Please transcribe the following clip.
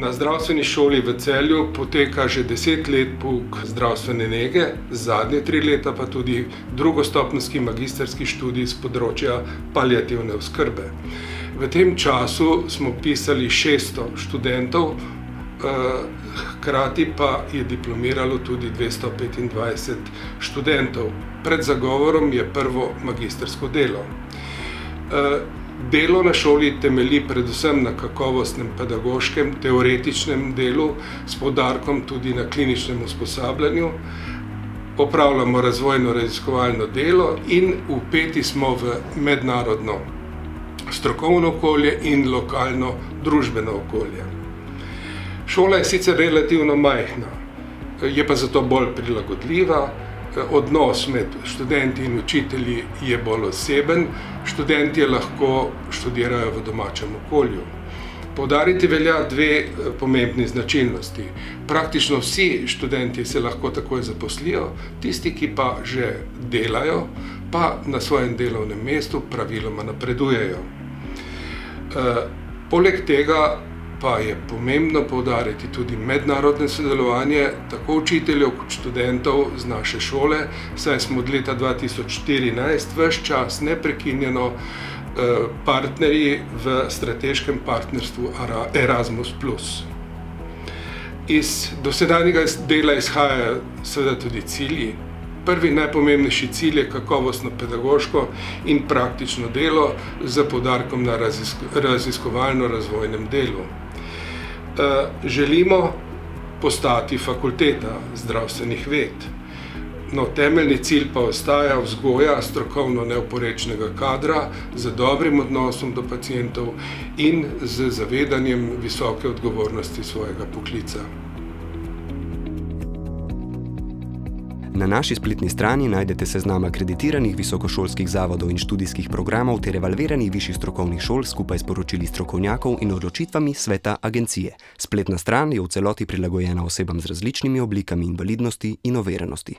Na zdravstveni šoli v Celju poteka že 10 let pouk zdravstvene nege, zadnje 3 leta pa tudi drugostopenjski magistrski študij z področja paliativne oskrbe. V tem času smo pisali 600 študentov, hkrati pa je diplomiralo tudi 225 študentov. Pred zagovorom je prvo magistrsko delo. Delo na šoli temelji predvsem na kakovostnem pedagoškem, teoretičnem delu s poudarkom tudi na kliničnem usposabljanju. Opravljamo razvojno-raziskovalno delo in vpeti smo v mednarodno strokovno okolje in lokalno družbeno okolje. Šola je sicer relativno majhna, je pa zato bolj prilagodljiva. Odnos med študenti in učitelji je bolj oseben, študentje lahko študirajo v domačem okolju. Poudariti velja 2 pomembni značilnosti. Praktično vsi študentje se lahko takoj zaposlijo, tisti, ki pa že delajo, pa na svojem delovnem mestu praviloma napredujejo. Poleg tega pa je pomembno poudariti tudi mednarodno sodelovanje tako učiteljev kot študentov z naše šole, saj smo od leta 2014 ves čas neprekinjeno partnerji v strateškem partnerstvu Erasmus+. Iz dosedanjega dela izhajajo seveda tudi cilji. Prvi najpomembnejši cilj je kakovostno pedagoško in praktično delo z poudarkom na raziskovalno-razvojnem delu. Želimo postati fakulteta zdravstvenih ved. No, temeljni cilj pa ostaja vzgoja strokovno neoporečnega kadra z dobrim odnosom do pacientov in z zavedanjem visoke odgovornosti svojega poklica. Na naši spletni strani najdete seznam akreditiranih visokošolskih zavodov in študijskih programov ter evalviranih višjih strokovnih šol skupaj s poročili strokovnjakov in odločitvami sveta agencije. Spletna stran je v celoti prilagojena osebam z različnimi oblikami invalidnosti in oviranosti.